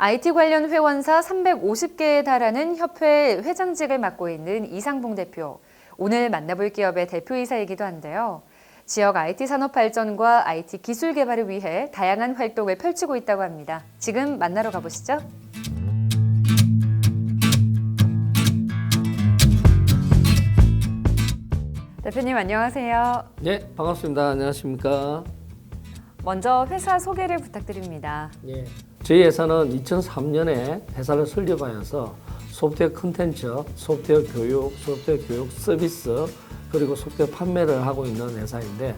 IT 관련 회원사 350개에 달하는 협회 회장직을 맡고 있는 이상봉 대표. 오늘 만나볼 기업의 대표이사이기도 한데요. 지역 IT 산업 발전과 IT 기술 개발을 위해 다양한 활동을 펼치고 있다고 합니다. 지금 만나러 가보시죠. 대표님 안녕하세요. 네, 반갑습니다. 안녕하십니까? 먼저 회사 소개를 부탁드립니다. 예. 저희 회사는 2003년에 회사를 설립하여서 소프트웨어 콘텐츠, 소프트웨어 교육 서비스, 그리고 소프트웨어 판매를 하고 있는 회사인데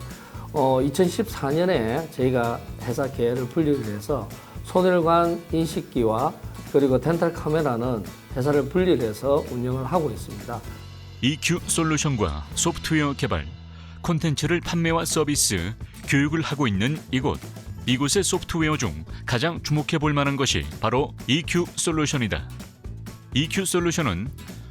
2014년에 저희가 회사 계열을 분리를 해서 손해관 인식기와 그리고 덴탈 카메라는 회사를 분리를 해서 운영을 하고 있습니다. EQ 솔루션과 소프트웨어 개발, 콘텐츠를 판매와 서비스, 교육을 하고 있는 이곳의 소프트웨어 중 가장 주목해 볼 만한 것이 바로 EQ 솔루션이다. EQ 솔루션은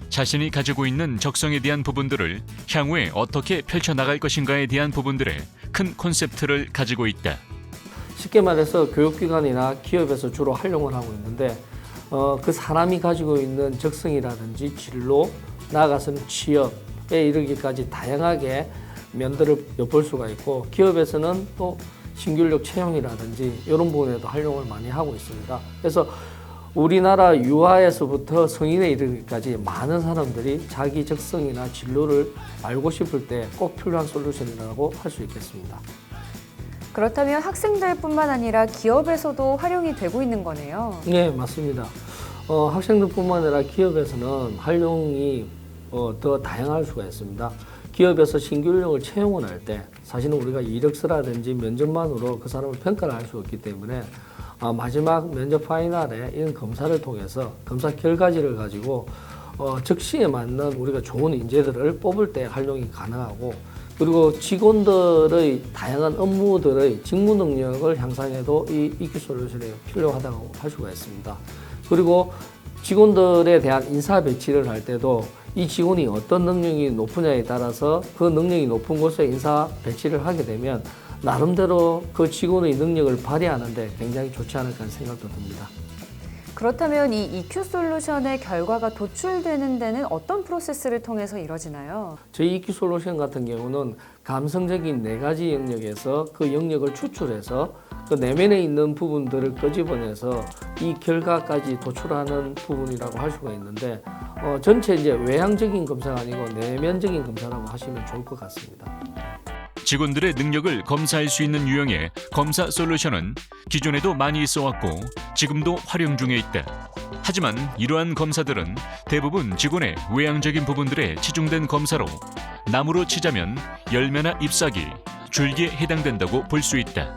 자신이 가지고 있는 적성에 대한 부분들을 향후에 어떻게 펼쳐나갈 것인가에 대한 부분들의 큰 콘셉트를 가지고 있다. 쉽게 말해서 교육기관이나 기업에서 주로 활용을 하고 있는데 그 사람이 가지고 있는 적성이라든지 진로, 나아가서는 취업에 이르기까지 다양하게 면들을 엿볼 수가 있고, 기업에서는 또 신규인력 채용이라든지 이런 부분에도 활용을 많이 하고 있습니다. 그래서 우리나라 유아에서부터 성인에 이르기까지 많은 사람들이 자기 적성이나 진로를 알고 싶을 때 꼭 필요한 솔루션이라고 할 수 있겠습니다. 그렇다면 학생들뿐만 아니라 기업에서도 활용이 되고 있는 거네요. 네, 맞습니다. 학생들뿐만 아니라 기업에서는 활용이 더 다양할 수가 있습니다. 기업에서 신규 인력을 채용을 할 때 사실은 우리가 이력서라든지 면접만으로 그 사람을 평가를 할 수 없기 때문에 마지막 면접 파이널에 이런 검사를 통해서 검사 결과지를 가지고 적시에 맞는 우리가 좋은 인재들을 뽑을 때 활용이 가능하고, 그리고 직원들의 다양한 업무들의 직무 능력을 향상해도 이 EQ 솔루션이 필요하다고 할 수가 있습니다. 그리고 직원들에 대한 인사 배치를 할 때도 이 직원이 어떤 능력이 높으냐에 따라서 그 능력이 높은 곳에 인사 배치를 하게 되면 나름대로 그 직원의 능력을 발휘하는데 굉장히 좋지 않을까 하는 생각도 듭니다. 그렇다면 이 EQ 솔루션의 결과가 도출되는 데는 어떤 프로세스를 통해서 이루어지나요? 저희 EQ 솔루션 같은 경우는 감성적인 4가지 영역에서 그 영역을 추출해서 그 내면에 있는 부분들을 끄집어내서 이 결과까지 도출하는 부분이라고 할 수가 있는데 전체 이제 외향적인 검사가 아니고 내면적인 검사라고 하시면 좋을 것 같습니다. 직원들의 능력을 검사할 수 있는 유형의 검사 솔루션은 기존에도 많이 있어왔고 지금도 활용 중에 있다. 하지만 이러한 검사들은 대부분 직원의 외향적인 부분들에 치중된 검사로 나무로 치자면 열매나 잎사귀, 줄기에 해당된다고 볼 수 있다.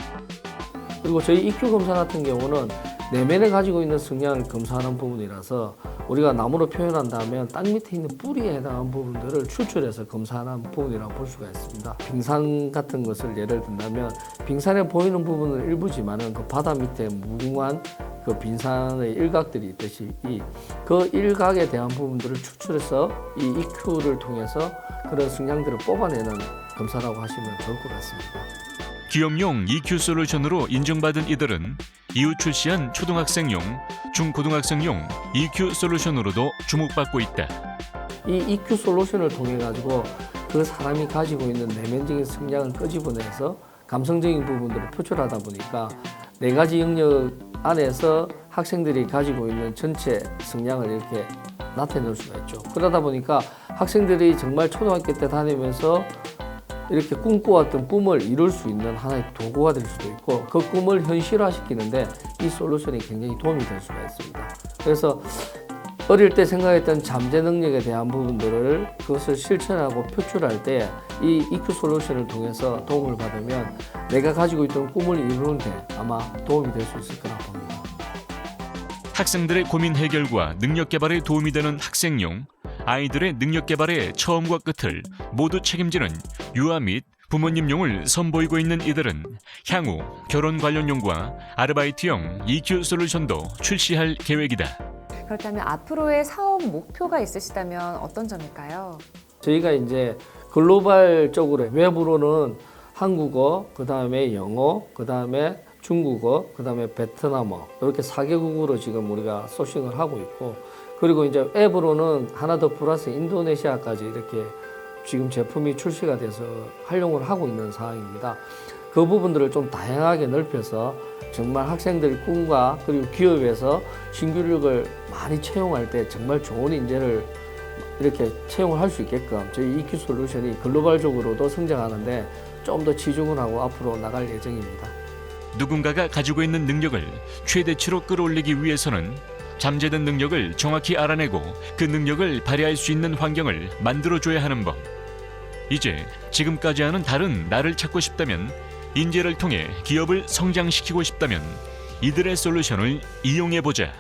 그리고 저희 EQ 검사 같은 경우는 내면에 가지고 있는 성향을 검사하는 부분이라서 우리가 나무로 표현한다면 땅 밑에 있는 뿌리에 해당하는 부분들을 추출해서 검사하는 부분이라고 볼 수가 있습니다. 빙산 같은 것을 예를 든다면 빙산에 보이는 부분은 일부지만은 그 바다 밑에 무궁한 그 빙산의 일각들이 있듯이 그 일각에 대한 부분들을 추출해서 이 EQ를 통해서 그런 성향들을 뽑아내는 검사라고 하시면 좋을 것 같습니다. 기업용 EQ 솔루션으로 인정받은 이들은 이후 출시한 초등학생용, 중고등학생용 EQ 솔루션으로도 주목받고 있다. 이 EQ 솔루션을 통해 가지고 그 사람이 가지고 있는 내면적인 성향을 끄집어내서 감성적인 부분들을 표출하다 보니까 4가지 영역 안에서 학생들이 가지고 있는 전체 성향을 이렇게 나타낼 수가 있죠. 그러다 보니까 학생들이 정말 초등학교 때 다니면서 이렇게 꿈꿔왔던 꿈을 이룰 수 있는 하나의 도구가 될 수도 있고, 그 꿈을 현실화시키는데 이 솔루션이 굉장히 도움이 될 수가 있습니다. 그래서 어릴 때 생각했던 잠재 능력에 대한 부분들을 그것을 실천하고 표출할 때 이 EQ 솔루션을 통해서 도움을 받으면 내가 가지고 있던 꿈을 이루는 데 아마 도움이 될 수 있을 거라 봅니다. 학생들의 고민 해결과 능력 개발에 도움이 되는 학생용, 아이들의 능력 개발의 처음과 끝을 모두 책임지는 유아 및 부모님용을 선보이고 있는 이들은 향후 결혼 관련용과 아르바이트용 EQ 솔루션도 출시할 계획이다. 그렇다면 앞으로의 사업 목표가 있으시다면 어떤 점일까요? 저희가 이제 글로벌적으로 외부로는 한국어, 그 다음에 영어, 그 다음에 중국어, 그다음에 베트남어 이렇게 4개국으로 지금 우리가 소싱을 하고 있고, 그리고 이제 앱으로는 하나 더 플러스 인도네시아까지 이렇게 지금 제품이 출시가 돼서 활용을 하고 있는 상황입니다. 그 부분들을 좀 다양하게 넓혀서 정말 학생들의 꿈과 그리고 기업에서 신규 인력을 많이 채용할 때 정말 좋은 인재를 이렇게 채용을 할 수 있게끔 저희 EQ 솔루션이 글로벌적으로도 성장하는데 좀 더 치중을 하고 앞으로 나갈 예정입니다. 누군가가 가지고 있는 능력을 최대치로 끌어올리기 위해서는 잠재된 능력을 정확히 알아내고 그 능력을 발휘할 수 있는 환경을 만들어줘야 하는 법. 이제 지금까지와는 다른 나를 찾고 싶다면, 인재를 통해 기업을 성장시키고 싶다면 이들의 솔루션을 이용해보자.